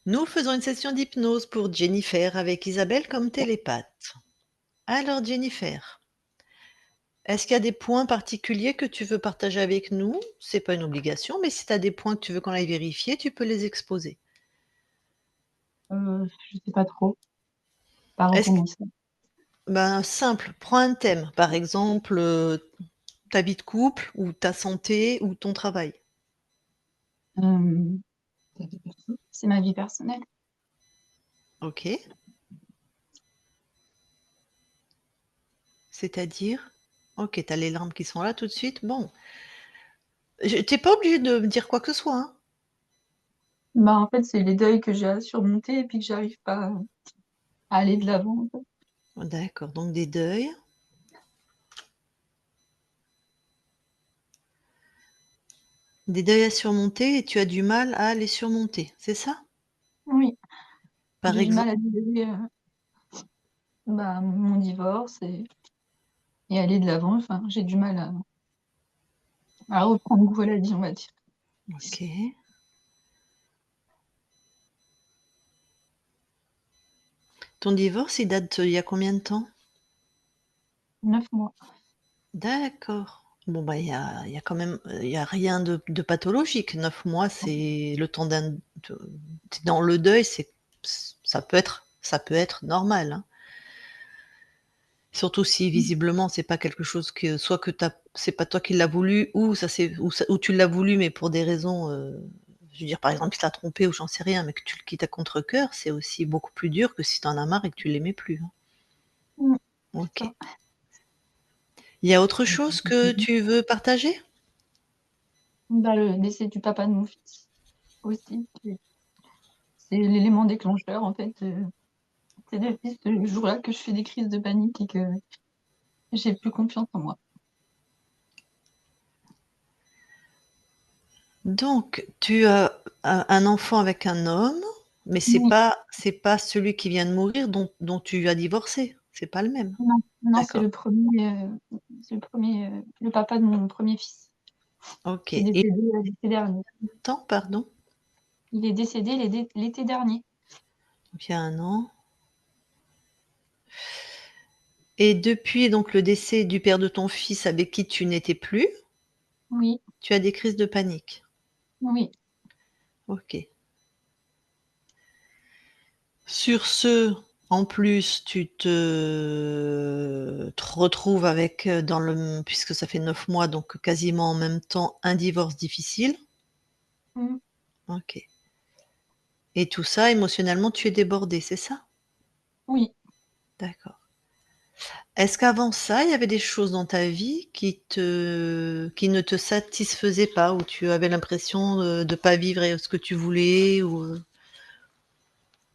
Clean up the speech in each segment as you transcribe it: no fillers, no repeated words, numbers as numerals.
Nous faisons une session d'hypnose pour Jennifer avec Isabelle comme télépathe. Alors Jennifer, est-ce qu'il y a des points particuliers que tu veux partager avec nous? C'est pas une obligation, mais si tu as des points que tu veux qu'on aille vérifier, tu peux les exposer. Je sais pas trop par où Est-ce que, commencer. ben, simple, prends un thème, par exemple ta vie de couple ou ta santé ou ton travail. Hem, c'est ma vie personnelle. Ok. C'est-à-dire? Ok, tu as les larmes qui sont là tout de suite. Bon, t'es pas obligé de me dire quoi que ce soit, hein. Bah, en fait, c'est les deuils que j'ai à surmonter et puis que j'arrive pas à aller de l'avant, en fait. D'accord, donc des deuils. Des deuils à surmonter et tu as du mal à les surmonter, c'est ça? Oui, Par j'ai du mal exemple, à digérer, bah, mon divorce et aller de l'avant. Enfin, j'ai du mal à reprendre goût à la vie, on va dire. OK. Ton divorce, il date il y a combien de temps? 9 mois. D'accord. Bon, bah, il y a quand même, il y a rien de pathologique. 9 mois, c'est le temps d'un de tu dans le deuil, ça peut être normal, hein. Surtout si Mmh. visiblement c'est pas quelque chose que soit que c'est pas toi qui l'as voulu ou tu l'as voulu mais pour des raisons, je veux dire par exemple il t'a trompé ou j'en sais rien, mais que tu le quittes à contre-cœur, c'est aussi beaucoup plus dur que si tu en as marre et que tu l'aimais plus, hein. Mmh, c'est OK. ça. Il y a autre chose que tu veux partager? Bah, le décès du papa de mon fils aussi, c'est l'élément déclencheur, en fait, c'est depuis ce jour-là que je fais des crises de panique et que j'ai plus confiance en moi. Donc tu as un enfant avec un homme, mais c'est Oui. pas c'est pas celui qui vient de mourir dont tu as divorcé? C'est pas le même? Non, non, D'accord. c'est le 1er, le papa de mon 1er fils OK qui est et décédé, l'été dernier. temps, pardon? Il est décédé l'été dernier. Donc il y a 1 an. Et depuis donc le décès du père de ton fils avec qui tu n'étais plus, Oui, tu as des crises de panique? oui, OK. Sur ce, en plus, tu te retrouves avec, dans le puisque ça fait 9 mois, donc quasiment en même temps, un divorce difficile. mmh, OK. Et tout ça, émotionnellement, tu es débordée, c'est ça? oui. D'accord. Est-ce qu'avant ça, il y avait des choses dans ta vie qui ne te satisfaisaient pas, où tu avais l'impression, de pas vivre, ce que tu voulais ou,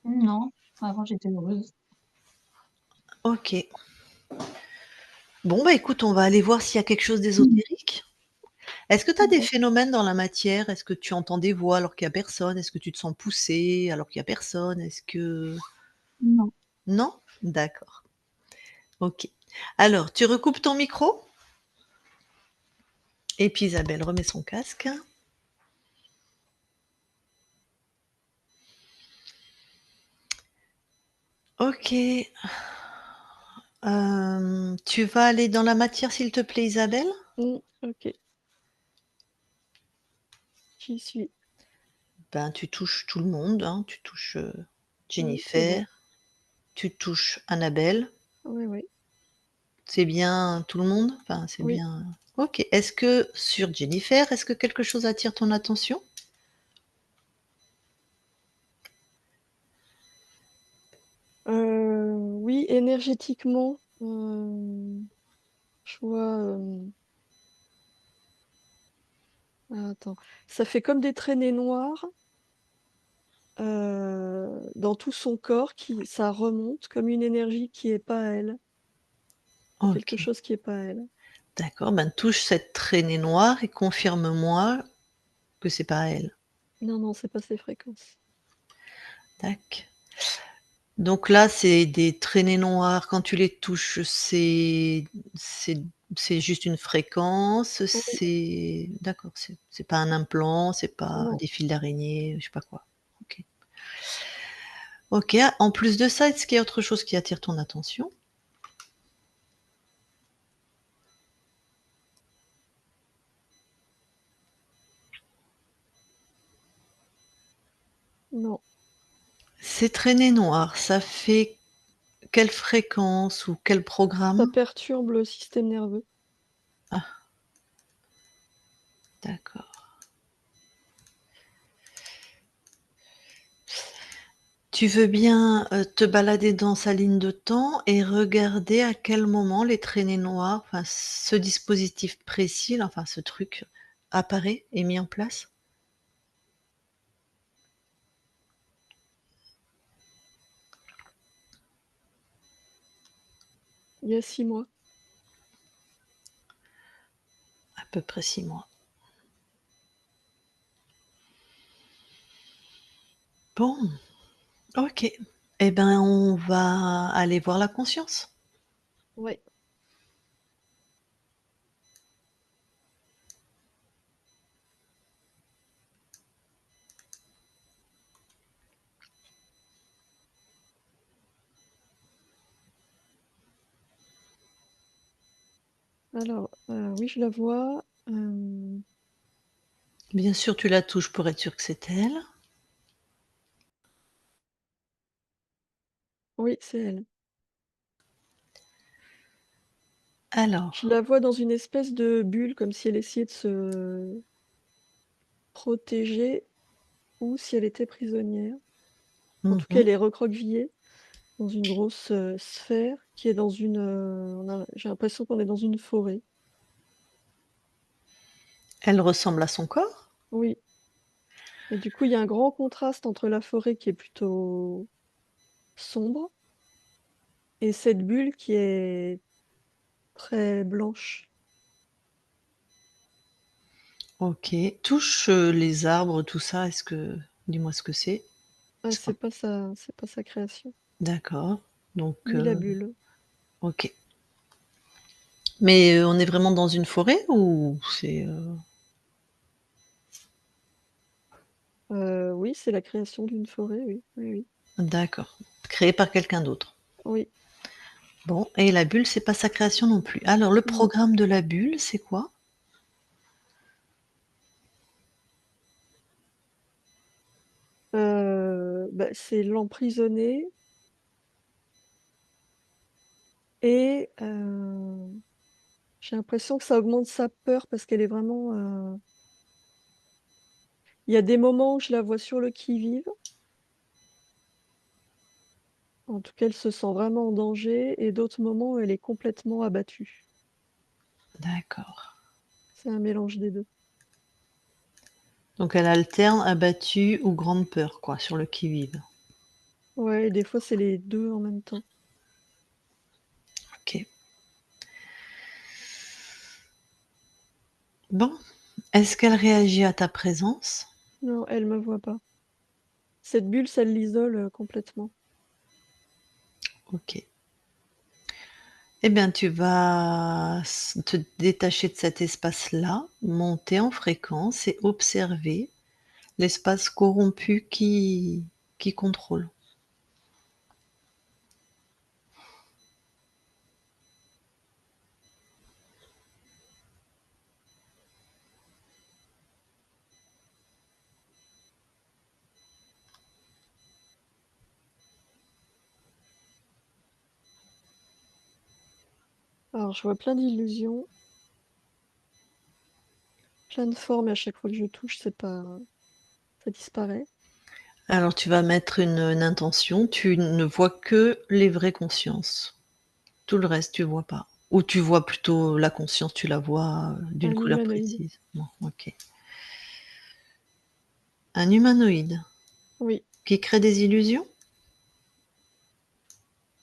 Non, avant j'étais heureuse. OK. Bon, bah, écoute, on va aller voir s'il y a quelque chose Mmh. d'ésotérique. Est-ce que tu as des phénomènes dans la matière? Est-ce que tu entends des voix alors qu'il y a personne? Est-ce que tu te sens poussée alors qu'il y a personne? Est-ce que Non. non? D'accord. OK. Alors, tu recoupes ton micro et puis Isabelle remet son casque. OK. Tu vas aller dans la matière, s'il te plaît, Isabelle? OK, j'y suis. Ben, tu touches tout le monde, hein. Tu touches, Oui, c'est bon. Jennifer, tu touches Annabelle. Oui, oui, C'est bien tout le monde? Enfin, c'est oui. bien OK. Est-ce que sur Jennifer, est-ce que quelque chose attire ton attention? Oui, énergétiquement, je vois, attends, ça fait comme des traînées noires, dans tout son corps qui ça remonte comme une énergie qui est pas elle, quelque OK, chose qui est pas elle. d'accord, ben, touche cette traînée noire et confirme-moi que c'est pas elle. Non, non, c'est pas ces fréquences. Tac. Donc là, c'est des traînées noires, quand tu les touches, c'est c'est juste une fréquence, Oui, d'accord, c'est pas un implant, c'est pas non. des fils d'araignée, je sais pas quoi. OK. OK. En plus de ça, est-ce qu'il y a autre chose qui attire ton attention? Non, Ces traînées noires, ça fait quelle fréquence ou quel ça programme? perturbe le système nerveux. Ah, d'accord. Tu veux bien, te balader dans sa ligne de temps et regarder à quel moment les traînées noires, enfin ce dispositif précis là, enfin ce truc apparaît, est mis en place? Il y a 6 mois. À peu près 6 mois. Bon, OK. Eh ben, on va aller voir la conscience. Ouais. Alors, oui, je la vois, Bien sûr, tu la touches pour être sûr que c'est elle. oui, c'est elle. Je Alors, la vois dans une espèce de bulle, comme si elle essayait de se protéger ou si elle était prisonnière. En tout cas, mmh elle est recroquevillée dans une grosse, sphère qui est dans une, j'ai l'impression qu'on est dans une forêt. elle ressemble à son corps? Oui, et du coup, il y a un grand contraste entre la forêt qui est plutôt sombre et cette bulle qui est très blanche. OK. Touche, les arbres, tout ça, est-ce que dis-moi ce que c'est? Ah, C'est pas c'est pas sa création, d'accord, donc ni la bulle. OK. Mais, on est vraiment dans une forêt ou c'est, Oui, c'est la création d'une forêt, oui, oui, oui. d'accord, créé par quelqu'un d'autre? Oui, Bon et la bulle, c'est pas sa création non plus. Alors le non. programme de la bulle, c'est quoi? Bah, c'est l'emprisonner et j'ai l'impression que ça augmente sa peur parce qu'elle est vraiment, il y a des moments où je la vois sur le qui-vive. En tout cas, elle se sent vraiment en danger et d'autres moments où elle est complètement abattue. D'accord. C'est un mélange des 2. Donc elle alterne abattue ou grande peur quoi, sur le qui-vive. Ouais, et des fois, c'est les 2 en même temps. OK. Bon, est-ce qu'elle réagit à ta présence? Non, elle me voit pas. Cette bulle, ça l'isole, complètement. OK. Eh bien, tu vas te détacher de cet espace-là, monter en fréquence et observer l'espace corrompu qui contrôle. Alors, je vois plein d'illusions, plein de formes et à chaque fois que je touche, c'est pas ça disparaît. Alors tu vas mettre une intention, tu ne vois que les vraies consciences. Tout le reste, tu vois pas. Ou tu vois plutôt la conscience, tu la vois, d'une Un couleur humanoïde. précise? Bon, OK. Un humanoïde Oui, qui crée des illusions?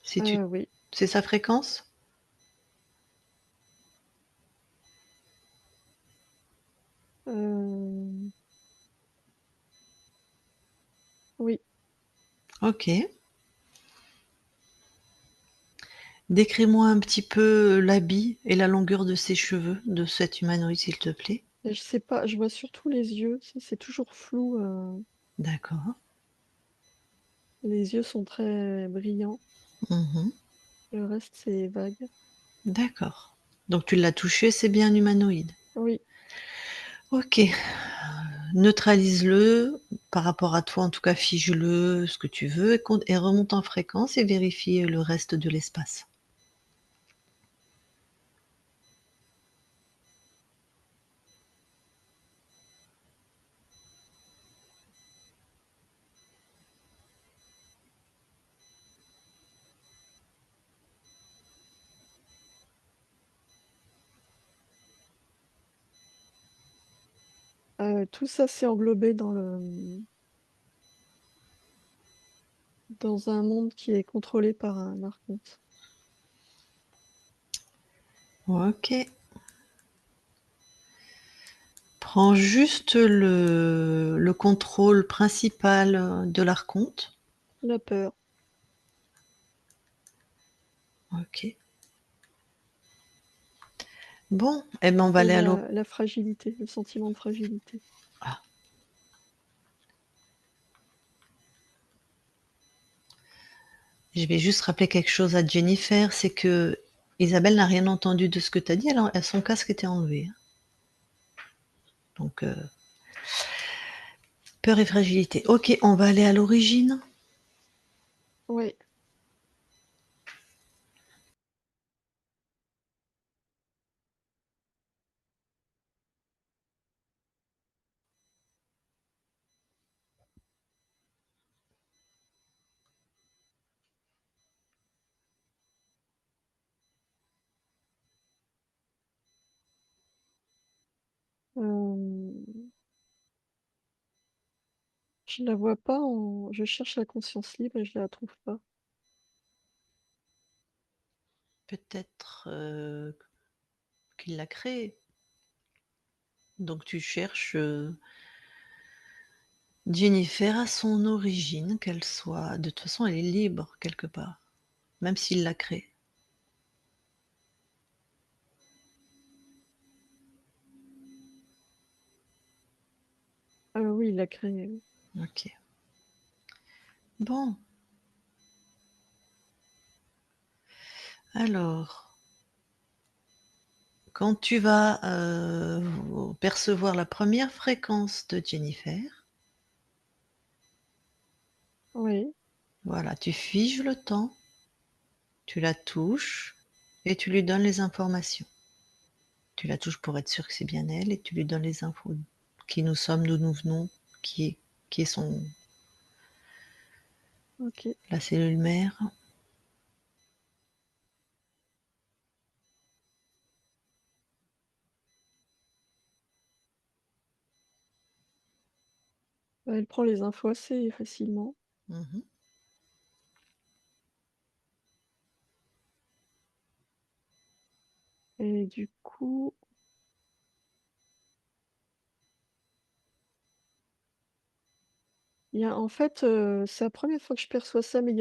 Si tu oui. c'est sa fréquence? Hem, oui. OK. Décris-moi un petit peu l'habit et la longueur de ses cheveux, de cet humanoïde, s'il te plaît. Et je sais pas, je vois surtout les yeux, c'est toujours flou, D'accord. Les yeux sont très brillants. Mmh. Le reste, c'est vague. D'accord. Donc tu l'as touché, c'est bien un humanoïde? Oui, OK. Neutralise-le par rapport à toi, en tout cas fige-le, ce que tu veux et remonte en fréquence et vérifie, le reste de l'espace. tout ça, c'est englobé dans un monde qui est contrôlé par un archonte. OK. Prends juste le contrôle principal, de l'archonte. La peur OK. Bon, eh ben, on va et aller à la fragilité, le sentiment de fragilité. ah, je vais juste rappeler quelque chose à Jennifer, c'est que Isabelle n'a rien entendu de ce que tu as dit, son casque était enlevé, hein. Donc, peur et fragilité. OK, on va aller à l'origine. Oui. Je la vois pas je cherche la conscience libre et je la trouve pas. Peut-être, qu'il l'a créée. Donc tu cherches, Jennifer à son origine, qu'elle soit de toute façon, elle est libre quelque part, même s'il l'a créée. Oui, il l'a créé, oui. OK. Bon, alors, quand tu vas, percevoir la première fréquence de Jennifer, Oui, voilà, tu figes le temps, tu la touches et tu lui donnes les informations. Tu la touches pour être sûr que c'est bien elle et tu lui donnes les infos. Qui nous sommes, d'où nous venons, qui est qui est son OK. la cellule mère. Elle prend les infos assez facilement Mmh. et du coup, il y a en fait, c'est la première fois que je perçois ça, mais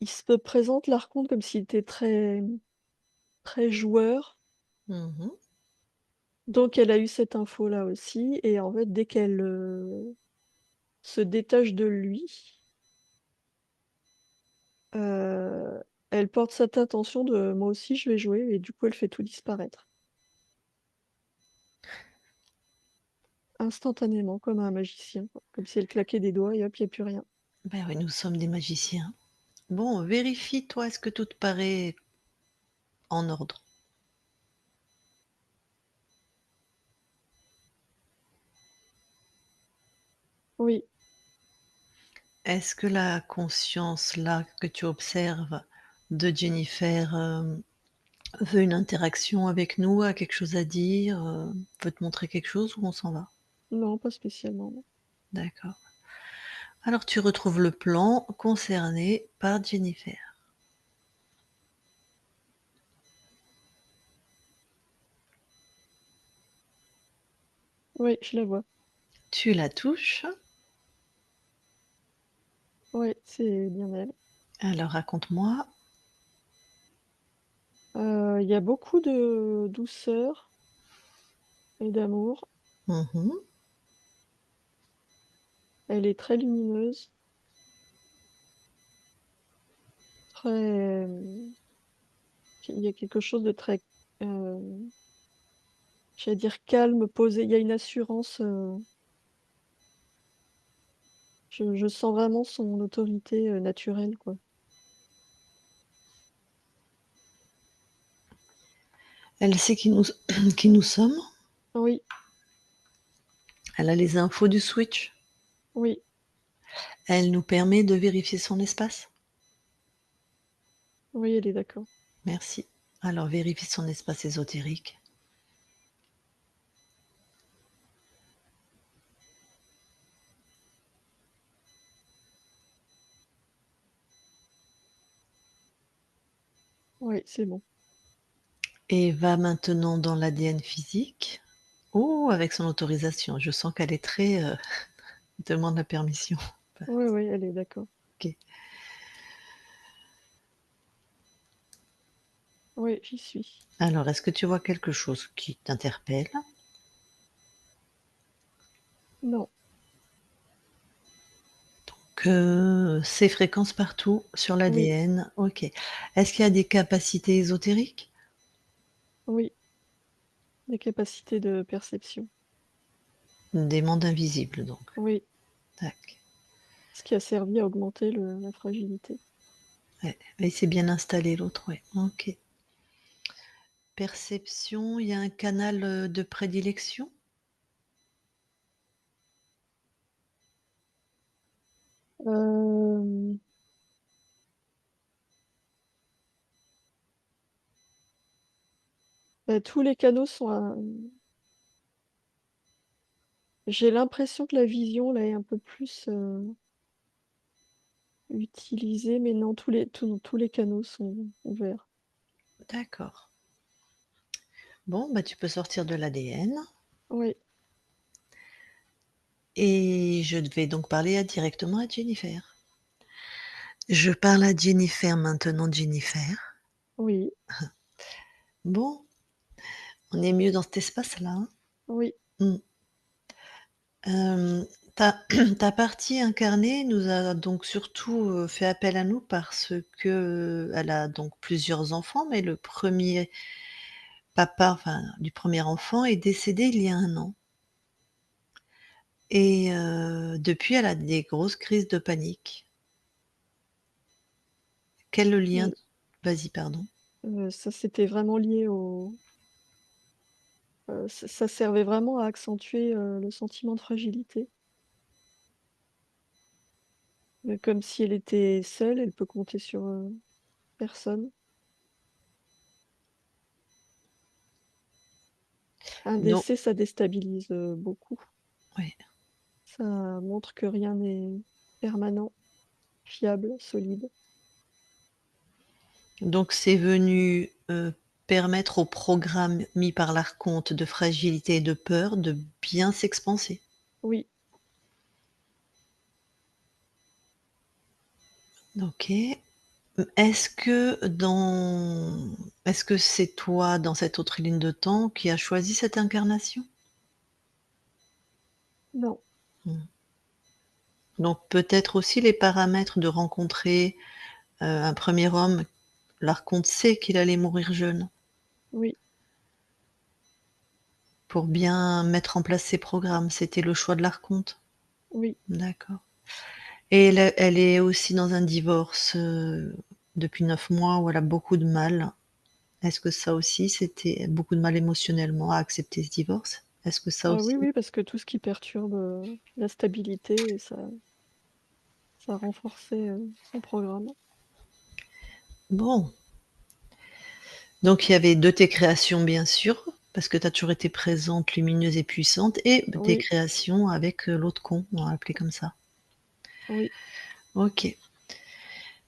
il se présente l'archonte comme s'il était très très joueur, Mmh. donc elle a eu cette info-là aussi et en fait, dès qu'elle, se détache de lui, heu, elle porte cette intention de: «Moi aussi je vais jouer» et du coup, elle fait tout disparaître. Instantanément, comme un magicien, quoi. Comme si elle claquait des doigts et hop, il y a plus rien. Ben oui, nous sommes des magiciens. Bon, vérifie toi, est-ce que tout te paraît en ordre? Oui, Est-ce que la conscience là que tu observes de Jennifer, veut une interaction avec nous, a quelque chose à dire, veut te montrer quelque chose ou on s'en va? non, pas spécialement, non. D'accord. Alors tu retrouves le plan concerné par Jennifer. Oui, je la vois. Tu la touches, Ouais, c'est bien elle. alors raconte-moi. Il y a beaucoup de douceur et d'amour. Mmh. Elle est très lumineuse. très, il y a quelque chose de très, j'allais dire calme, posé. Il y a une assurance, je sens vraiment son autorité, naturelle, quoi. Elle sait qui nous qui nous sommes? Oui, Elle a les infos du switch? oui, Elle nous permet de vérifier son espace? oui, elle est d'accord. Merci. Alors vérifie son espace ésotérique. Oui, c'est bon. Et va maintenant dans l'ADN physique. Oh, avec son autorisation. Je sens qu'elle est très, demande la permission. Oui, oui, elle est d'accord. OK. Oui, j'y suis. Alors, est-ce que tu vois quelque chose qui t'interpelle? Non, Que ces fréquences partout sur oui, l'ADN, OK. Est-ce qu'il y a des capacités ésotériques? oui, des capacités de perception. Des mondes invisibles donc. Oui, Tac. ce qui a servi à augmenter la fragilité. Ouais, et c'est bien installé l'autre, ouais. OK. Perception, il y a un canal, de prédilection? Hem, tous les canaux sont à, j'ai l'impression que la vision, là, est un peu plus, utilisée, mais non, tous les canaux sont ouverts. D'accord. Bon, bah, tu peux sortir de l'ADN Oui, et je vais donc parler directement à Jennifer. Je parle à Jennifer maintenant, Jennifer. oui, Bon, on est mieux dans cet espace-là, hein? oui, Mmh. Ta ta partie incarnée nous a donc surtout, fait appel à nous parce que elle a donc plusieurs enfants, mais le premier papa, enfin, du premier enfant est décédé il y a 1 an et depuis elle a des grosses crises de panique. Quel lien? oui, Vas-y, pardon. ça, c'était vraiment lié au ça servait vraiment à accentuer, le sentiment de fragilité. Comme si elle était seule, elle peut compter sur, personne. Un Non, décès, ça déstabilise, beaucoup. ouais, Ça montre que rien n'est permanent, fiable, solide. donc c'est venu, permettre au programme mis par l'archonte de fragilité et de peur de bien s'expanser. Oui, OK. Est-ce que c'est toi, dans cette autre ligne de temps, qui as choisi cette incarnation? non, Mmh. Donc peut-être aussi les paramètres de rencontrer, un premier homme, l'archonte sait qu'il allait mourir jeune, oui, pour bien mettre en place ses programmes. C'était le choix de l'archonte? oui. D'accord. Et elle est aussi dans un divorce, depuis 9 mois où elle a beaucoup de mal. Est-ce que ça aussi, c'était beaucoup de mal émotionnellement à accepter ce divorce? Est-ce que ça Oui, aussi? oui, parce que tout ce qui perturbe, la stabilité, ça renforçait, son programme. Bon, donc il y avait de tes créations bien sûr, parce que tu as toujours été présente, lumineuse et puissante et tes Oui, créations avec, l'autre con, on va l'appeler comme ça. oui. OK.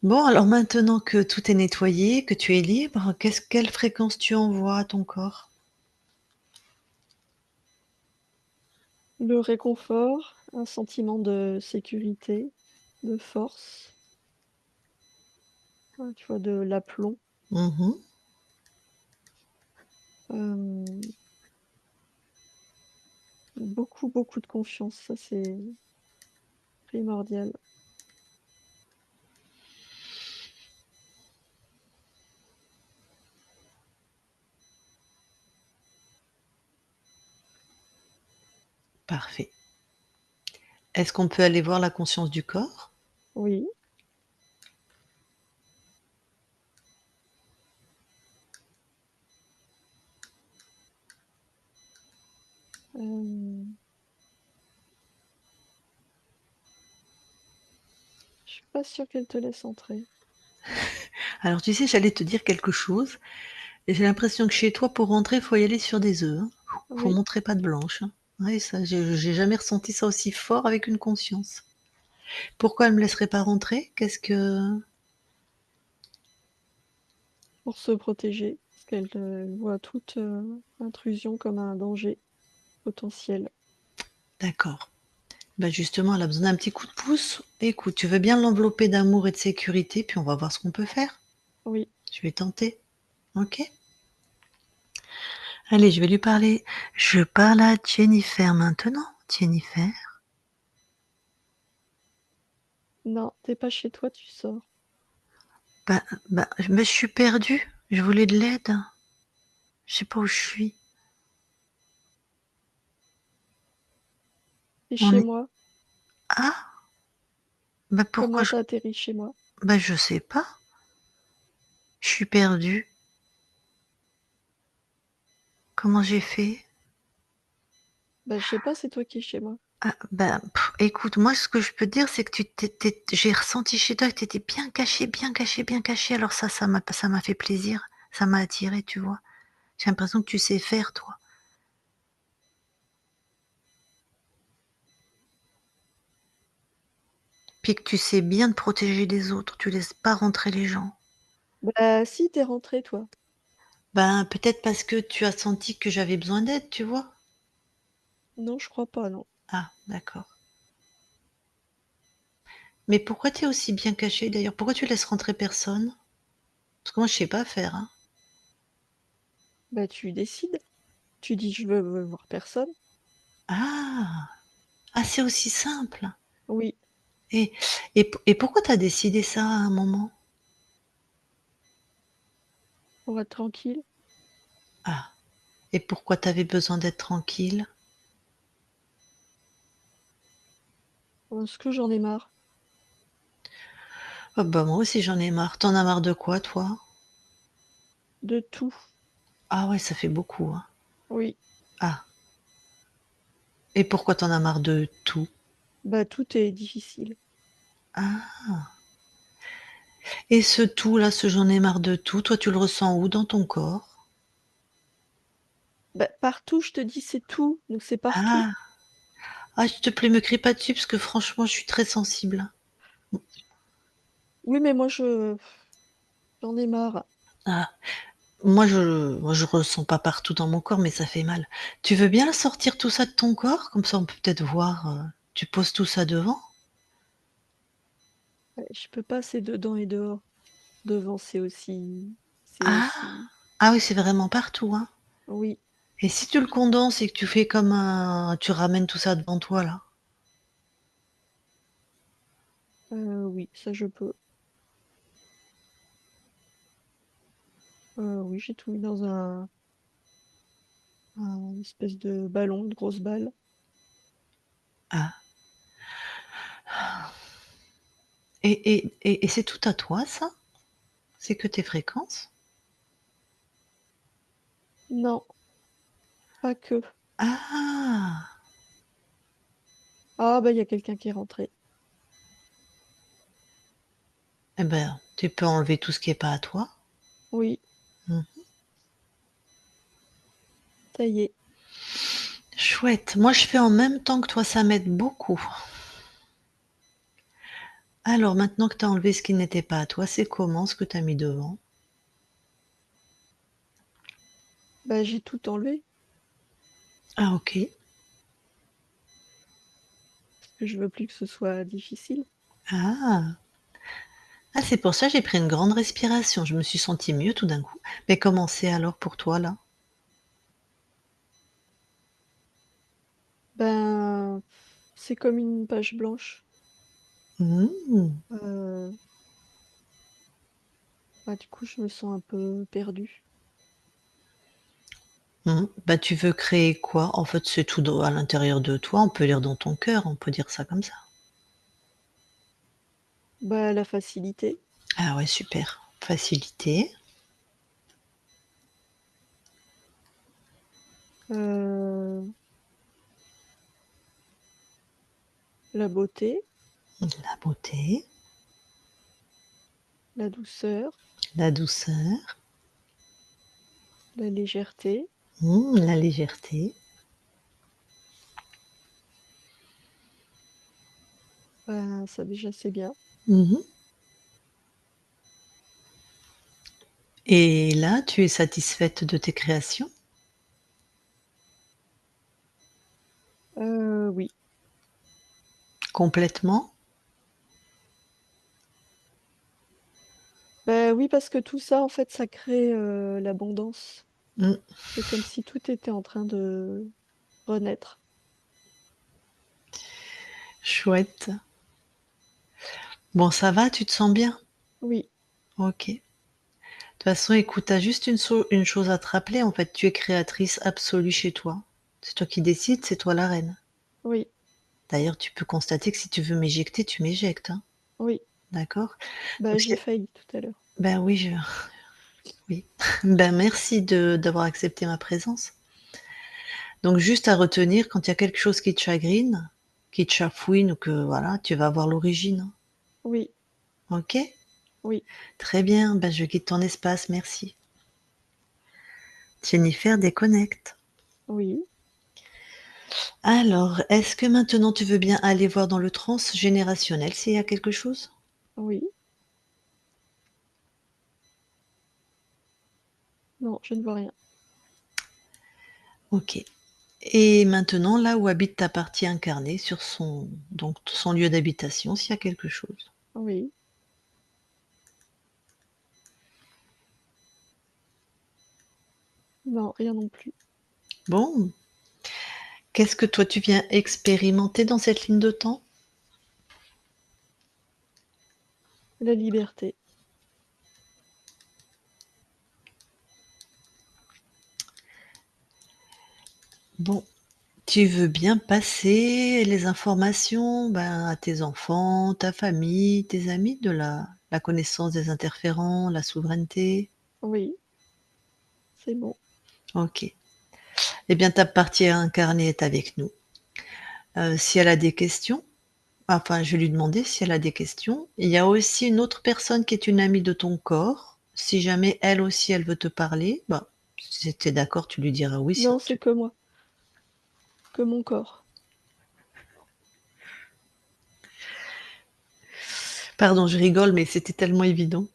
Bon, alors maintenant que tout est nettoyé, que tu es libre, quelle fréquence tu envoies à ton corps? Le réconfort, un sentiment de sécurité, de force, tu vois, de l'aplomb. Mmh mh. Hem, beaucoup, beaucoup de confiance, ça c'est primordial. Parfait. Est-ce qu'on peut aller voir la conscience du corps? Oui. Hem, je suis pas sûre qu'elle te laisse entrer. Alors tu sais, j'allais te dire quelque chose et j'ai l'impression que chez toi, pour rentrer, faut y aller sur des œufs, hein. Faut Oui, montrer patte blanche, hein. Ouais, ça, j'ai jamais ressenti ça aussi fort avec une conscience. Pourquoi elle me laisserait pas rentrer? Qu'est-ce que pour se protéger, parce qu'elle, voit toute, intrusion comme un danger potentiel. d'accord. Bah, justement, elle a besoin d'un petit coup de pouce. Écoute, tu veux bien l'envelopper d'amour et de sécurité, puis on va voir ce qu'on peut faire. Oui. Je vais tenter, OK? Allez, je vais lui parler. Je parle à Jennifer maintenant. Jennifer? Non, tu es pas chez toi, tu sors. Mais je suis perdue. Je voulais de l'aide. Je sais pas où je suis. Tu es On chez est moi. ah! Bah, pourquoi Comment je tu as atterri chez moi? bah, je sais pas. Je suis perdue. Comment j'ai fait? Bah, je sais pas, c'est toi qui es chez moi. Ah, bah, écoute, moi, ce que je peux te dire, c'est que j'ai ressenti chez toi que tu étais bien caché, bien caché, bien caché. Alors ça m'a fait plaisir. Ça m'a attiré, tu vois? J'ai l'impression que tu sais faire, toi. Puis que tu sais bien te protéger des autres. Tu laisses pas rentrer les gens. Bah, si, tu es rentré toi. Ben, peut-être parce que tu as senti que j'avais besoin d'aide, tu vois? Non, je crois pas, non. Ah, d'accord. Mais pourquoi tu es aussi bien caché d'ailleurs? Pourquoi tu laisses rentrer personne? Parce que moi, je sais pas faire, hein. Bah, tu décides. Tu dis: «Je veux voir personne». Ah! Ah, c'est aussi simple. Oui, Et et pourquoi tu as décidé ça à un moment? pour être tranquille. Ah, et pourquoi tu avais besoin d'être tranquille? Parce que j'en ai marre Ah bah, moi aussi j'en ai marre. Tu en as marre de quoi toi? de tout. Ah ouais, ça fait beaucoup, hein. Oui, Ah, et pourquoi tu en as marre de tout? bah, tout est difficile. Ah, et ce tout là, ce j'en ai marre de tout, toi tu le ressens où dans ton corps? Bah, partout, je te dis, c'est tout, donc c'est partout. Ah! Ah, s'il te plaît, me crie pas dessus parce que franchement, je suis très sensible. Oui, mais moi, j'en ai marre. Ah, moi je ressens pas partout dans mon corps, mais ça fait mal. Tu veux bien sortir tout ça de ton corps? Comme ça on peut peut-être voir, tu poses tout ça devant? Je peux pas, c'est dedans et dehors. Devant, c'est Ah! aussi Ah oui, c'est vraiment partout, hein. oui, Et si tu le condenses et que tu fais comme un tu ramènes tout ça devant toi là? oui, ça je peux. Oui, j'ai tout mis dans un espèce de ballon, une grosse balle. Ah, et c'est tout à toi ça? C'est que tes fréquences? Non, pas que. Ah! Ah, bah, il y a quelqu'un qui est rentré. Eh ben, tu peux enlever tout ce qui est pas à toi. Oui, Mmh. ça y est. Chouette. Moi, je fais en même temps que toi, ça m'aide beaucoup. Alors maintenant que tu as enlevé ce qui n'était pas à toi, c'est comment ce que tu as mis devant? Bah, j'ai tout enlevé Ah OK. parce que je veux plus que ce soit difficile. Ah! Ah, c'est pour ça j'ai pris une grande respiration. Je me suis sentie mieux tout d'un coup. Mais comment c'est alors pour toi là? Ben, c'est comme une page blanche. Mmh. Heu, Bah, du coup, je me sens un peu perdue. Bah, tu veux créer quoi? En fait, c'est tout à l'intérieur de toi, on peut lire dans ton cœur, on peut dire ça comme ça. Bah, la facilité. Ah ouais, super. Facilité, Heu, la beauté, la beauté, la douceur, la douceur, la légèreté, la légèreté. bah, ça déjà c'est bien. Mmh Et là, tu es satisfaite de tes créations? Oui. Complètement? Bah, oui parce que tout ça en fait ça crée, l'abondance. Mmh, C'est comme si tout était en train de renaître. chouette. Bon, ça va, tu te sens bien? Oui, OK. De toute façon, écoute, tu as juste une chose à te rappeler, en fait, tu es créatrice absolue chez toi. C'est toi qui décides, c'est toi la reine. oui, D'ailleurs, tu peux constater que si tu veux m'éjecter, tu m'éjectes, hein, oui. d'accord? Bah, Parce que j'ai failli tout à l'heure. ben oui, oui. Ben merci de d'avoir accepté ma présence. Donc juste à retenir, quand il y a quelque chose qui te chagrine, qui te chafouine ou que voilà, tu vas voir l'origine, Oui, OK? oui, Très bien, ben je quitte ton espace, merci. Jennifer déconnecte. oui, Alors, est-ce que maintenant tu veux bien aller voir dans le transgénérationnel s'il y a quelque chose? oui. Non, je ne vois rien. OK. Et maintenant, là où habite ta partie incarnée, sur son lieu d'habitation, s'il y a quelque chose? Oui. Non, rien non plus. Bon, qu'est-ce que toi tu viens expérimenter dans cette ligne de temps? La liberté. Bon, tu veux bien passer les informations, ben, à tes enfants, ta famille, tes amis de la connaissance des interférents, la souveraineté? Oui, c'est bon. OK. Eh bien, ta partie incarnée est avec nous. Si elle a des questions, enfin, je vais lui demander si elle a des questions. Il y a aussi une autre personne qui est une amie de ton corps. Si jamais elle aussi, elle veut te parler, bah, si tu es d'accord, tu lui diras oui, sinon Non, c'est tu que moi, que mon corps. pardon, je rigole, mais c'était tellement évident.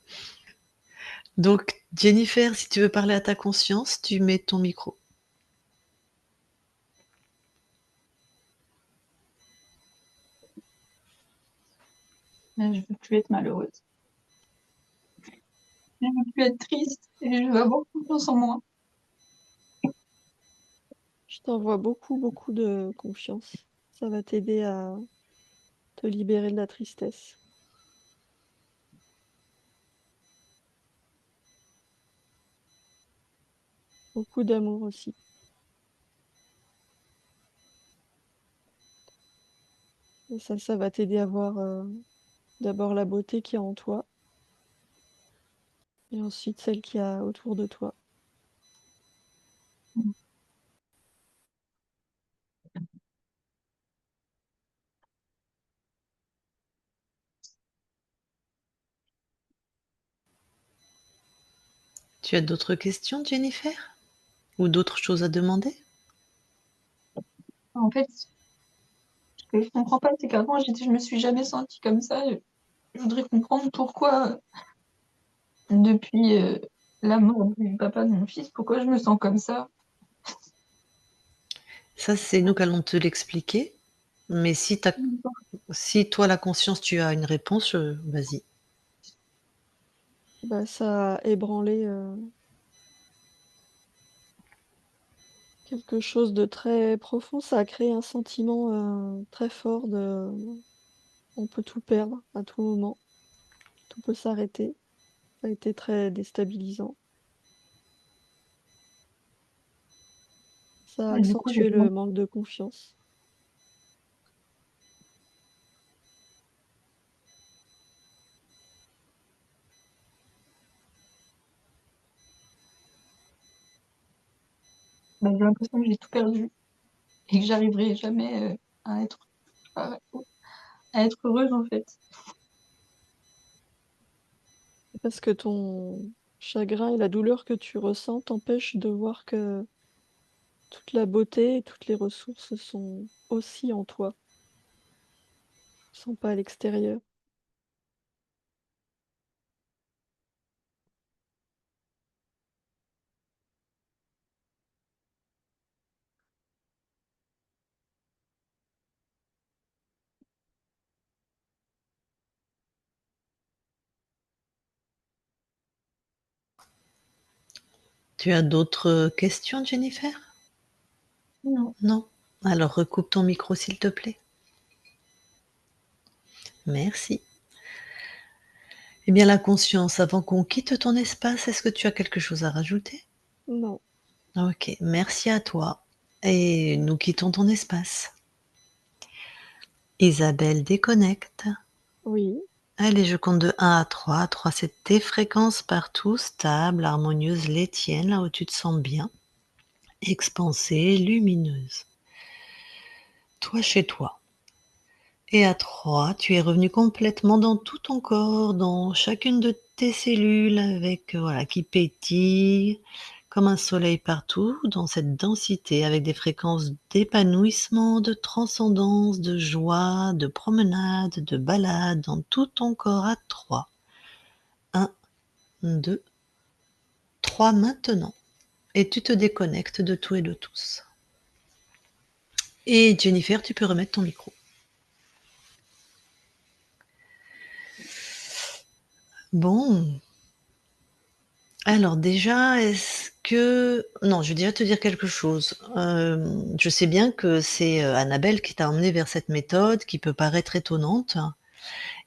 Donc Jennifer, si tu veux parler à ta conscience, tu mets ton micro. Mais je veux plus être malheureuse. Je veux plus être triste et je veux avoir confiance en moi. Je t'envoie beaucoup, beaucoup de confiance. Ça va t'aider à te libérer de la tristesse. Beaucoup d'amour aussi. Et ça va t'aider à voir d'abord la beauté qu'il y a en toi et ensuite celle qu'il y a autour de toi. Tu as d'autres questions, Jennifer? Ou d'autres choses à demander? En fait, ce que je comprends pas, c'est qu'avant, je me suis jamais sentie comme ça. Je voudrais comprendre pourquoi, depuis la mort du papa de mon fils, pourquoi je me sens comme ça. Ça, c'est nous qu'allons te l'expliquer. Mais si toi, la conscience, tu as une réponse, vas-y. Bah, ça a ébranlé quelque chose de très profond. Ça a créé un sentiment très fort de on peut tout perdre à tout moment, tout peut s'arrêter. Ça a été très déstabilisant. Ça a Et du coup, j'ai accentué besoin le manque de confiance. bah, j'ai l'impression que j'ai tout perdu et que j'arriverai jamais, à être à à être heureuse, en fait. C'est parce que ton chagrin et la douleur que tu ressens t'empêchent de voir que toute la beauté et toutes les ressources sont aussi en toi, sont pas à l'extérieur. Tu as d'autres questions, Jennifer? Non. Non? Alors recoupe ton micro, s'il te plaît. Merci. Eh bien, la conscience, avant qu'on quitte ton espace, est-ce que tu as quelque chose à rajouter? Non, OK, merci à toi et nous quittons ton espace. Isabelle déconnecte. oui, Allez, je compte de 1 à 3. 3, c'est tes fréquences partout, stables, harmonieuses, les tiennes, là où tu te sens bien, expansée, lumineuse. Toi chez toi. Et à 3, tu es revenu complètement dans tout ton corps, dans chacune de tes cellules avec, voilà, qui pétillent comme un soleil partout, dans cette densité avec des fréquences d'épanouissement, de transcendance, de joie, de promenade, de balade dans tout ton corps à 3. 1, 2, 3 maintenant. Et tu te déconnectes de tout et de tous. Et Jennifer, tu peux remettre ton micro. Bon, alors déjà, est-ce que non, je vais déjà te dire quelque chose. Je sais bien que c'est, Annabelle qui t'a emmenée vers cette méthode qui peut paraître étonnante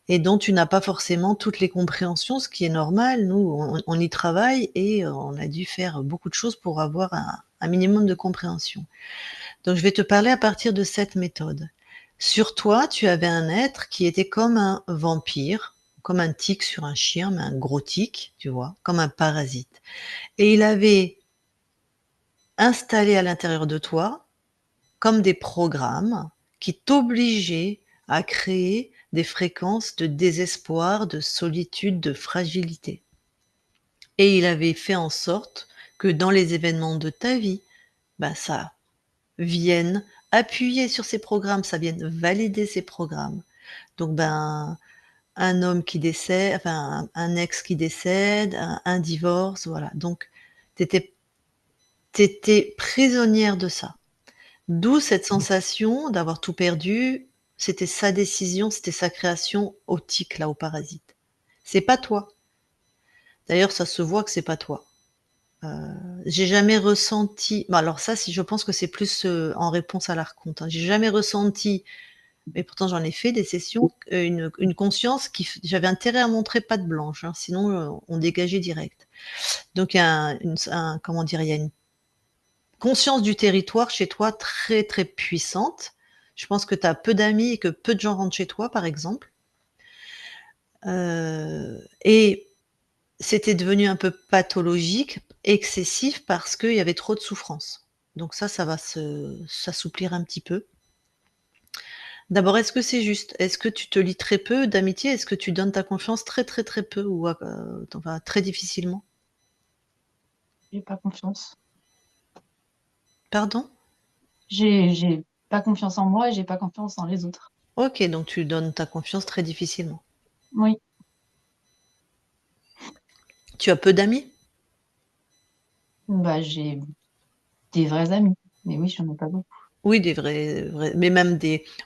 et dont tu n'as pas forcément toutes les compréhensions, ce qui est normal. Nous, on y travaille et on a dû faire beaucoup de choses pour avoir un minimum de compréhension. Donc je vais te parler à partir de cette méthode. Sur toi, tu avais un être qui était comme un vampire, comme un tic sur un chien, mais un gros tic, tu vois? Comme un parasite et il avait installé à l'intérieur de toi comme des programmes qui t'obligeaient à créer des fréquences de désespoir, de solitude, de fragilité et il avait fait en sorte que dans les événements de ta vie, bah, ça vienne appuyer sur ces programmes, ça vienne valider ces programmes. Donc ben, un homme qui décède, enfin un ex qui décède, un divorce, voilà. Donc tu étais prisonnière de ça. D'où cette sensation d'avoir tout perdu. C'était sa décision, c'était sa création au tic, là, au parasite. C'est pas toi. D'ailleurs, ça se voit que c'est pas toi. J'ai jamais ressenti. Bah alors ça, si je pense que c'est plus en réponse à l'archonte. Hein. J'ai jamais ressenti, mais pourtant j'en ai fait des sessions, une conscience j'avais intérêt à montrer patte blanche, hein, sinon on dégageait direct. Donc il y a comment dire, il y a une conscience du territoire chez toi très très puissante. Je pense que tu as peu d'amis et que peu de gens rentrent chez toi, par exemple. Et c'était devenu un peu pathologique, excessif, parce qu'il y avait trop de souffrance. Donc ça va s'assouplir un petit peu. D'abord, est-ce que c'est juste? Est-ce que tu te lis très peu d'amitié? Est-ce que tu donnes ta confiance très très très peu ou enfin, très difficilement? J'ai pas confiance. Pardon? J'ai pas confiance en moi et j'ai pas confiance en les autres. Ok, donc tu donnes ta confiance très difficilement. Oui, Tu as peu d'amis? bah, j'ai des vrais amis, mais oui, j'en ai pas beaucoup. Oui, des vrais mais même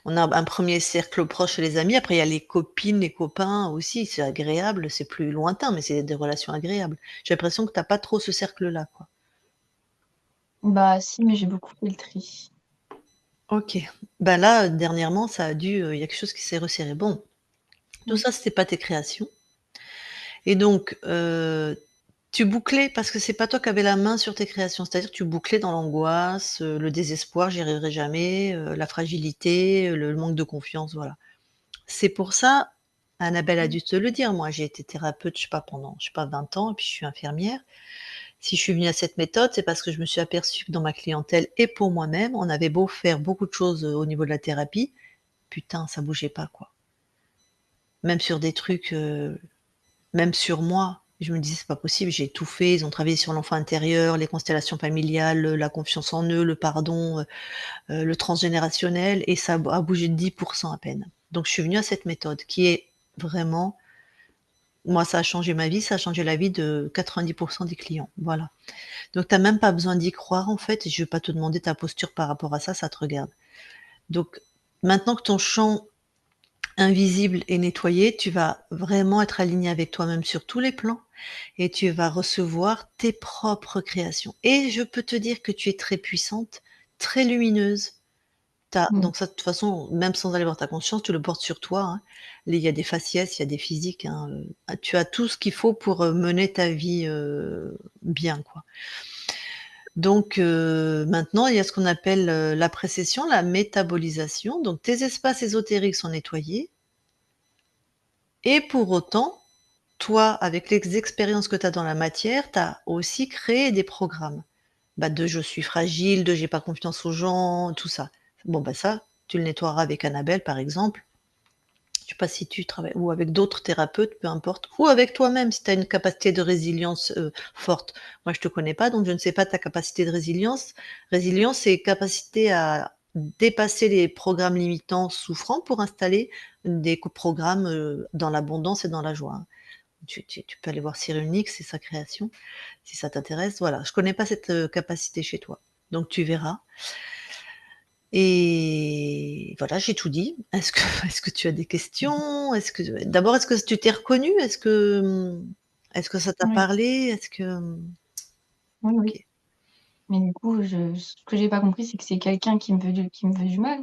on a un premier cercle proche, les amis, après il y a les copines, les copains aussi, c'est agréable, c'est plus lointain, mais c'est des relations agréables. J'ai l'impression que tu as pas trop ce cercle-là, quoi. Bah si, mais j'ai beaucoup fait le tri. OK. Ben là, dernièrement, ça a dû, il y a quelque chose qui s'est resserré. Bon, tout Oui. ça, c'était pas tes créations et donc, Tu bouclais parce que c'est pas toi qui avais la main sur tes créations. C'est-à-dire que tu bouclais dans l'angoisse, le désespoir, j'y arriverai jamais, la fragilité, le manque de confiance, voilà. C'est pour ça, Annabelle a dû te le dire, moi j'ai été thérapeute, je sais pas, pendant, je sais pas, 20 ans et puis je suis infirmière. Si je suis venue à cette méthode, c'est parce que je me suis aperçue que dans ma clientèle et pour moi-même, on avait beau faire beaucoup de choses, au niveau de la thérapie, putain, ça bougeait pas, quoi. Même sur des trucs, même sur moi, je me disais: «C'est pas possible, j'ai tout fait». Ils ont travaillé sur l'enfant intérieur, les constellations familiales, la confiance en eux, le pardon, le transgénérationnel et ça a bougé de 10 à peine. Donc je suis venue à cette méthode qui est vraiment moi, ça a changé ma vie, ça a changé la vie de 90 des clients, voilà. Donc tu as même pas besoin d'y croire, en fait, et je vais pas te demander ta posture par rapport à ça, ça te regarde. Donc maintenant que ton champ invisible est nettoyé, tu vas vraiment être aligné avec toi-même sur tous les plans et tu vas recevoir tes propres créations. Et je peux te dire que tu es très puissante, très lumineuse. Mmh. Donc ça, de toute façon, même sans aller voir ta conscience, tu le portes sur toi, hein. Il y a des faciès, il y a des physiques, hein, tu as tout ce qu'il faut pour, mener ta vie, bien, quoi. Donc maintenant, il y a ce qu'on appelle, la précession, la métabolisation. Donc tes espaces ésotériques sont nettoyés et pour autant, toi, avec les expériences que tu as dans la matière, tu as aussi créé des programmes. Bah, de «Je suis fragile», de «J'ai pas confiance aux gens», tout ça. Bon, bah, ça, tu le nettoieras avec Annabelle, par exemple. Je sais pas si tu travailles ou avec d'autres thérapeutes, peu importe, ou avec toi-même si tu as une capacité de résilience, forte. Moi, je te connais pas, donc je ne sais pas ta capacité de résilience. Résilience, c'est capacité à dépasser les programmes limitants, souffrants pour installer des programmes, dans l'abondance et dans la joie, hein. Tu peux aller voir Cyril Nix et sa création, si ça t'intéresse. Voilà, je connais pas cette, capacité chez toi, donc tu verras. Et voilà, j'ai tout dit. Est-ce que est-ce que tu as des questions? D'abord, est-ce que tu t'es reconnue? Est-ce que ça t'a Oui, parlé? Est-ce que, oui, oui. OK. Mais du coup, ce que j'ai pas compris, c'est que c'est quelqu'un qui me veut du mal?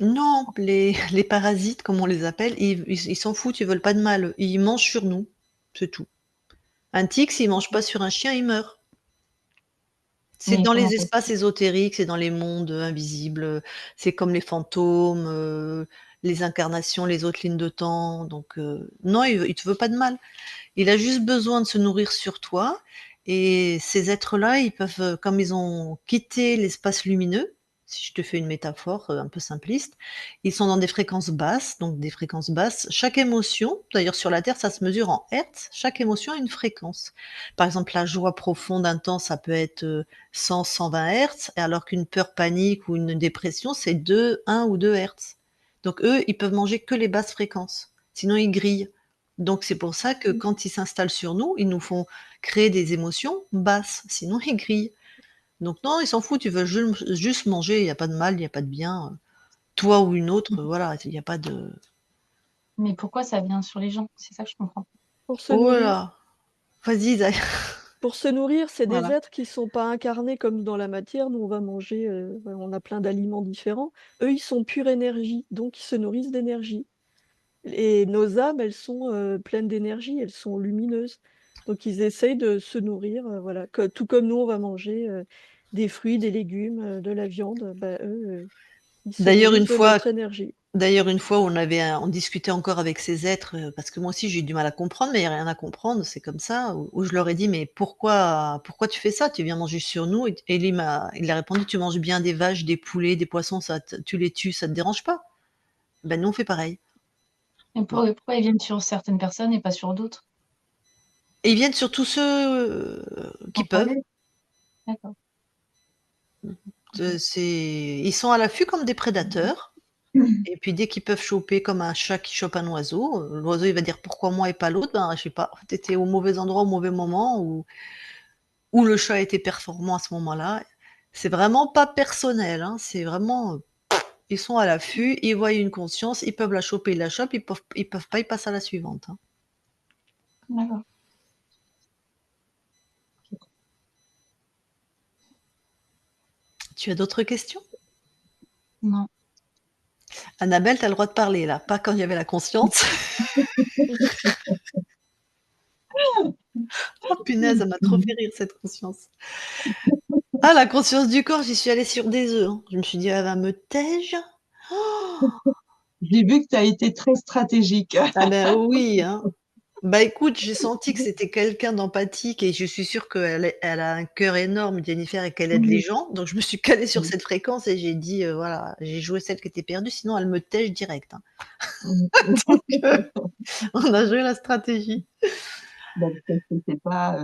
Non, les parasites, comme on les appelle, ils s'en foutent, ils veulent pas de mal, ils mangent sur nous, c'est tout. Un tigre, s'il mange pas sur un chien, il meurt. C'est Mais dans comment les ça se espaces fait? ésotériques, c'est dans les mondes, invisibles, c'est comme les fantômes, les incarnations, les autres lignes de temps, donc non, il te veut pas de mal. Il a juste besoin de se nourrir sur toi et ces êtres-là, ils peuvent, comme ils ont quitté l'espace lumineux, si je te fais une métaphore, un peu simpliste, ils sont dans des fréquences basses, donc des fréquences basses. Chaque émotion, d'ailleurs sur la Terre, ça se mesure en hertz, chaque émotion a une fréquence. Par exemple, la joie profonde, intense, ça peut être, 100-120 hertz, alors qu'une peur panique ou une dépression, c'est 2, 1 ou 2 hertz. Donc eux, ils peuvent manger que les basses fréquences, sinon ils grillent. Donc c'est pour ça que Mmh. quand ils s'installent sur nous, ils nous font créer des émotions basses, sinon ils grillent. Donc non, ils s'en foutent, ils veulent juste manger, il y a pas de mal, il y a pas de bien, toi ou une autre, voilà, il y a pas de Mais pourquoi ça vient sur les gens? C'est ça que je comprends pas. Pour se oh là nourrir. là! Vas-y Isa Pour se nourrir, c'est des voilà. êtres qui sont pas incarnés comme dans la matière. Nous, on va manger, voilà, on a plein d'aliments différents. Eux, ils sont pure énergie, donc ils se nourrissent d'énergie et nos âmes, elles sont, pleines d'énergie, elles sont lumineuses. Donc ils essayent de se nourrir, voilà, tout comme nous, on va manger, des fruits, des légumes, de la viande, bah, eux, ils se D'ailleurs nourrissent une de fois notre énergie. D'ailleurs, une fois, on discutait encore avec ces êtres, parce que moi aussi j'ai eu du mal à comprendre, mais il y a rien à comprendre, c'est comme ça, où je leur ai dit: «Mais pourquoi tu fais ça? Tu viens manger sur nous» et il a répondu: «Tu manges bien des vaches, des poulets, des poissons, tu les tues, ça te dérange pas?» Ben nous, on fait pareil. Et Voilà. pourquoi ils viennent sur certaines personnes et pas sur d'autres? Et ils viennent sur tous ceux, qui Sans peuvent. problème? D'accord, OK. C'est ils sont à l'affût comme des prédateurs et puis dès qu'ils peuvent choper comme un chat qui chope un oiseau, l'oiseau il va dire: «Pourquoi moi et pas l'autre?» Ben, je sais pas, tu étais au mauvais endroit au mauvais moment ou le chat était performant à ce moment-là. C'est vraiment pas personnel, hein, c'est vraiment, ils sont à l'affût, ils voient une conscience, ils peuvent la choper, ils la chopent, ils peuvent pas, ils passent à la suivante, hein. D'accord, OK. Tu as d'autres questions? Non. Annabelle, tu as le droit de parler là, pas quand il y avait la conscience. punaise, ça m'a trop fait rire cette conscience. Ah, la conscience du corps, j'y suis allée sur des œufs, hein. Je me suis dit: «Elle va me tège». J'ai vu que tu as été très stratégique. Ah ben oui, hein. Bah, écoute, j'ai senti que c'était quelqu'un d'empathique et je suis sûre elle a un cœur énorme, Jennifer, et qu'elle aide les Mmh. gens. Donc je me suis calée sur Mmh. cette fréquence et j'ai dit, voilà, j'ai joué celle qui était perdue, sinon elle me tèche direct, hein. Mmh. Donc on a joué la stratégie. Bah, parce que c'est pas,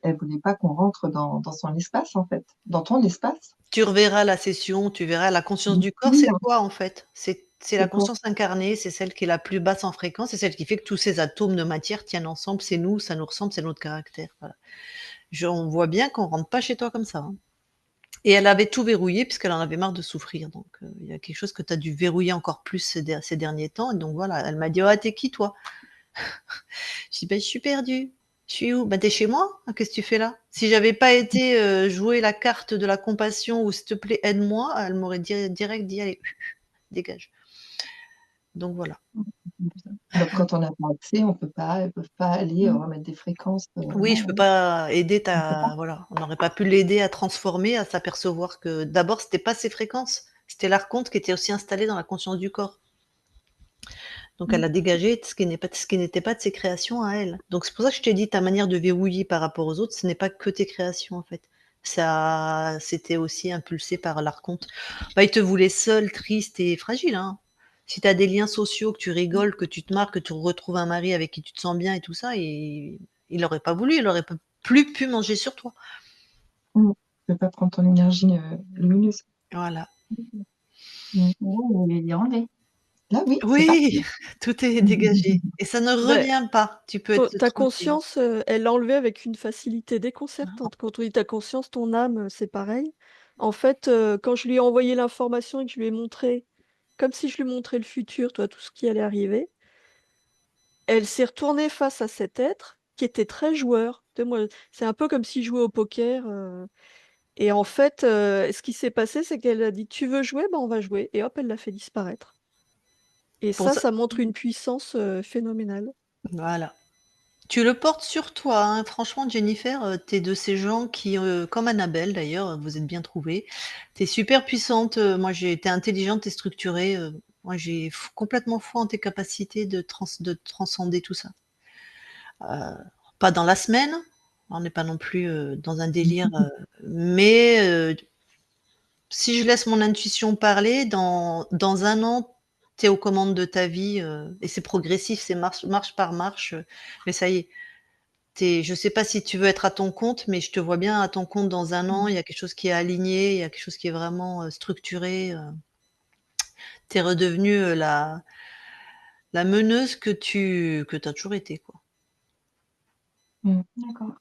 elle voulait pas qu'on rentre dans son espace, en fait, dans ton espace. Tu reverras la session, tu verras la conscience Mmh. du corps, Oui, c'est hein, toi, en fait. C'est la c'est toi. conscience incarnée, c'est celle qui est la plus basse en fréquence, c'est celle qui fait que tous ces atomes de matière tiennent ensemble. C'est nous, ça nous ressemble, c'est notre caractère, voilà. On voit bien qu'on rentre pas chez toi comme ça, hein. Et elle avait tout verrouillé puisqu'elle en avait marre de souffrir, donc il y a quelque chose que tu as dû verrouiller encore plus ces derniers temps, et donc voilà, elle m'a dit: «Ah, tu qui toi?» Je dis: «Beh, je suis perdue». «Je suis où?» «Bah, tu chez moi. Ah, qu'est-ce que tu fais là?» Si j'avais pas été, jouer la carte de la compassion ou «S'il te plaît, aide-moi», elle m'aurait direct dit: «Allez, dégage». Donc voilà. Donc quand on n'a pas accès, on peut pas elles peuvent pas aller, Mmh. remettre des fréquences, Oui, je peux non, pas aider on peut pas. ta voilà, on n'aurait pas pu l'aider à transformer, à s'apercevoir que d'abord, c'était pas ses fréquences, c'était l'archonte qui était aussi installé dans la conscience du corps. Donc elle Mmh. a dégagé ce qui n'était pas de ses créations à elle. Donc c'est pour ça que je t'ai dit, ta manière de verrouiller par rapport aux autres, ce n'est pas que tes créations, en fait. Ça c'était aussi impulsé par l'archonte. Bah, il te voulait seul, triste et fragile, hein. Si tu as des liens sociaux, que tu rigoles, que tu te marres, que tu retrouves un mari avec qui tu te sens bien et tout ça, il aurait pas voulu, il aurait p plus pu manger sur toi. Mmh. Tu peux pas prendre ton énergie, lumineuse. Voilà. Mmh. Oh, il est enlevé. Là, oui, c'est Oui, parti. tout est dégagé et ça ne Beh, revient pas. Tu peux ton être ta tranquille. conscience, elle l'a enlevé avec une facilité déconcertante. Quand on dit ta conscience, ton âme, c'est pareil. En fait, quand je lui ai envoyé l'information et que je lui ai montré, comme si je lui montrais le futur, tu vois, tout ce qui allait arriver, elle s'est retournée face à cet être qui était très joueur. Tu sais, moi, c'est un peu comme s'il jouait au poker, et en fait, ce qui s'est passé, c'est qu'elle a dit: «Tu veux jouer? Ben, on va jouer», et hop, elle l'a fait disparaître, et Pour ça, ça ça montre une puissance, phénoménale. voilà. Tu le portes sur toi, hein. Franchement, Jennifer, tu es de ces gens qui, comme Annabelle d'ailleurs, vous êtes bien trouvées. Tu es super puissante, moi j'ai tu es intelligente et structurée, moi j'ai complètement foi en tes capacités de transcender tout ça. Pas dans la semaine, on n'est pas non plus, dans un délire, mais si je laisse mon intuition parler, dans 1 an, tu es aux commandes de ta vie, et c'est progressif, c'est marche par marche, mais ça y est. Je sais pas si tu veux être à ton compte, mais je te vois bien à ton compte dans 1 an. Il y a quelque chose qui est aligné, il y a quelque chose qui est vraiment, structuré, tu es redevenue, la meneuse que tu as toujours été, quoi. Mmh. D'accord.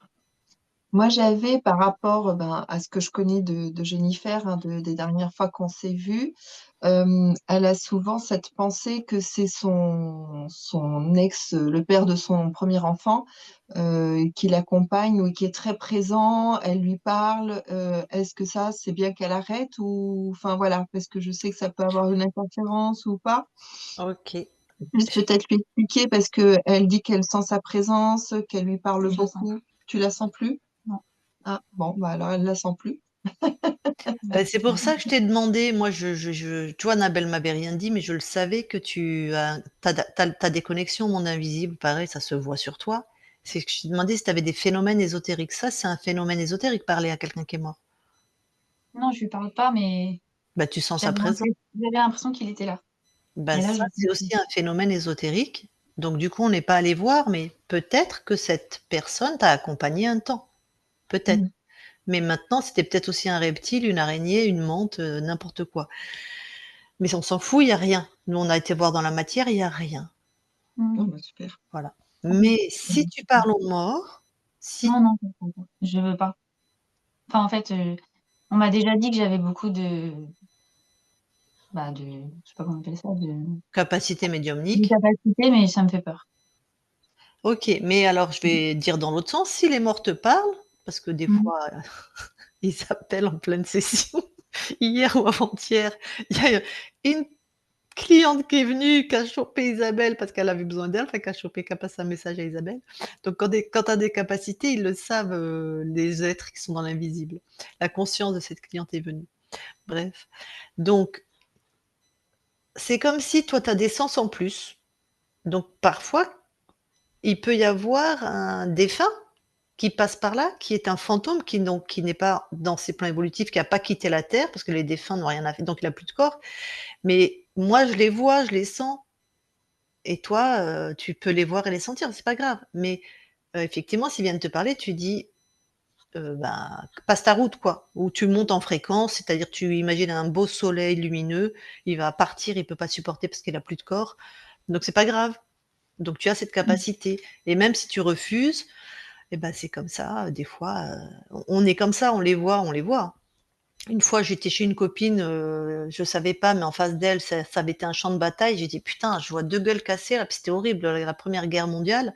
Moi, j'avais par rapport, ben, à ce que je connais de Jennifer, hein, des dernières fois qu'on s'est vues, elle a souvent cette pensée que c'est son ex, le père de son premier enfant, qui l'accompagne ou qui est très présent. Elle lui parle, est-ce que ça, c'est bien qu'elle arrête ou enfin, voilà, parce que je sais que ça peut avoir une interférence ou pas? OK. Juste Je peut-être lui expliquer parce qu'elle dit qu'elle sent sa présence, qu'elle lui parle beaucoup. Tu la sens plus? Non. Ah bon, bah, alors elle la sent plus. Bah, c'est pour ça que je t'ai demandé. Moi, tu vois, Annabelle m'avait rien dit, mais je le savais que tu as des connexions au monde invisible, pareil, ça se voit sur toi. C'est que je t'ai demandé si tu avais des phénomènes ésotériques. Ça, c'est un phénomène ésotérique, parler à quelqu'un qui est mort. Non, je lui parle pas, mais Bah, tu sens sa présence. j'avais l'impression qu'il était là Bah, et là, je ça, le sens c'est plus. aussi un phénomène ésotérique. Donc du coup, on n'est pas allé voir, mais peut-être que cette personne t'a accompagné un temps. Peut-être. Mmh. Mais maintenant, c'était peut-être aussi un reptile, une araignée, une mante, n'importe quoi. Mais on s'en fout, il y a rien. Nous, on a été voir dans la matière, il y a rien. Mmh. Oh bah, super. Voilà. Mmh. Mais si tu parles aux morts, si Non, non, je veux pas. Enfin, en fait, on m'a déjà dit que j'avais beaucoup de je sais pas comment on appelle ça, capacité de médiumnique, capacité, mais ça me fait peur. OK, mais alors je vais dire dans l'autre sens, si les morts te parlent, parce que des Mmh. fois, ils appellent en pleine session. Hier ou avant-hier, il y a une cliente qui est venue, qui a chopé Isabelle parce qu'elle avait besoin d'elle, enfin qui a passé un message à Isabelle. Donc quand tu as des capacités, ils le savent, les êtres qui sont dans l'invisible. La conscience de cette cliente est venue. Bref. Donc c'est comme si toi, tu as des sens en plus. Donc parfois, il peut y avoir un défunt qui passe par là, qui est un fantôme, qui n'est pas dans ses plans évolutifs, qui n'a pas quitté la Terre, parce que les défunts n'ont rien à faire, donc il n'a plus de corps. Mais moi, je les vois, je les sens. Et toi, tu peux les voir et les sentir, c'est pas grave. Mais effectivement, s'ils viennent te parler, tu dis, ben, passe ta route, quoi. Ou tu montes en fréquence, c'est-à-dire tu imagines un beau soleil lumineux, il va partir, il peut pas supporter parce qu'il a plus de corps. Donc c'est pas grave. Donc tu as cette capacité. Et même si tu refuses, et ben c'est comme ça. Des fois, on est comme ça, on les voit, on les voit. Une fois, j'étais chez une copine, je savais pas, mais en face d'elle, ça avait été un champ de bataille. J'ai dit: «Putain, je vois 2 gueules cassées là», puis c'était horrible, la Première Guerre mondiale.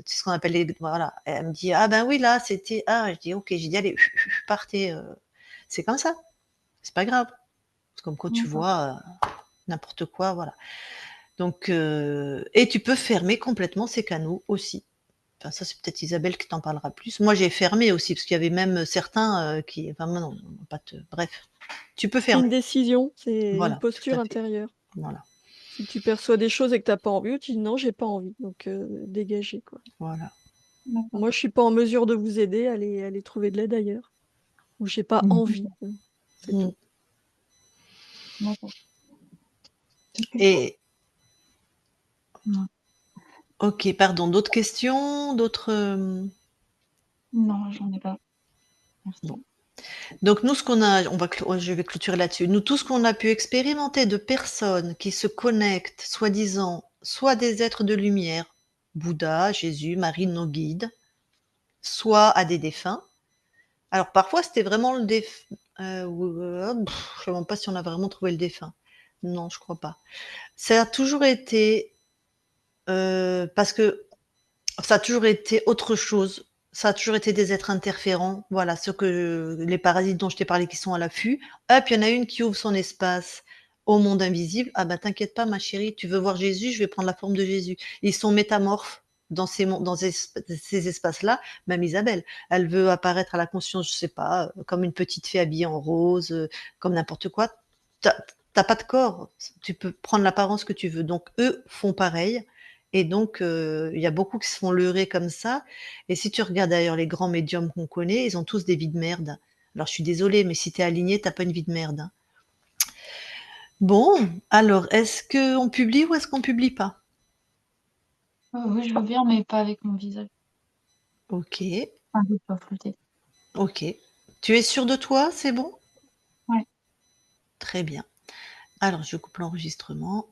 C'est ce qu'on appelle les voilà. Et elle me dit: «Ah ben oui, là, c'était» ah, je dis: «OK». J'ai dit: «Allez, partez, c'est comme ça, c'est pas grave». C'est comme quand tu D'accord. vois, n'importe quoi, voilà. Donc et tu peux fermer complètement ces canaux aussi. Enfin ça, c'est peut-être Isabelle qui t'en parlera plus. Moi, j'ai fermé aussi parce qu'il y avait même certains, qui enfin moi non, pas te bref. Tu peux C'est une fermer. décision, c'est une Voilà, tout à posture fait. intérieure. Voilà, Si tu perçois des choses et que tu as pas envie, tu dis: «Non, j'ai pas envie», donc dégager, quoi. voilà. D'accord. Moi, je suis pas en mesure de vous aider, allez trouver de l'aide ailleurs. Ou j'ai pas Mmh. envie, c'est Mmh. tout. D'accord. Est-ce que Et non, OK, pardon, d'autres questions? D'autres, non, j'en ai pas. bon. Merci. Donc nous, ce qu'on a je vais clôturer là-dessus. Nous, tout ce qu'on a pu expérimenter de personnes qui se connectent, soi-disant, soit des êtres de lumière, Bouddha, Jésus, Marie, nos guides, soit à des défunts. Alors parfois, c'était vraiment le je sais même pas si on a vraiment trouvé le défunt. Non, je crois pas. Ça a toujours été, parce que ça a toujours été autre chose. Ça a toujours été des êtres interférents. Voilà, ceux que les parasites dont je t'ai parlé qui sont à l'affût. Hop, il y en a une qui ouvre son espace au monde invisible. Ah bah t'inquiète pas ma chérie, tu veux voir Jésus, je vais prendre la forme de Jésus. Ils sont métamorphes dans ces espaces-là. Même Isabelle, elle veut apparaître à la conscience, je sais pas, comme une petite fée habillée en rose, comme n'importe quoi. T'as as pas de corps, tu peux prendre l'apparence que tu veux. Donc eux font pareil. Et donc, il y a beaucoup qui se font leurrer comme ça. Et si tu regardes d'ailleurs les grands médiums qu'on connaît, ils ont tous des vies de merde. Alors je suis désolée, mais si tu es aligné, tu pas une vie de merde, hein. Bon, alors est-ce qu'on publie ou est-ce qu'on publie pas? Oui, je veux bien, mais pas avec mon visage. OK, Enfin, je veux pas flouter. OK. Tu es sûre de toi? C'est bon? Ouais. Très bien. Alors je coupe l'enregistrement.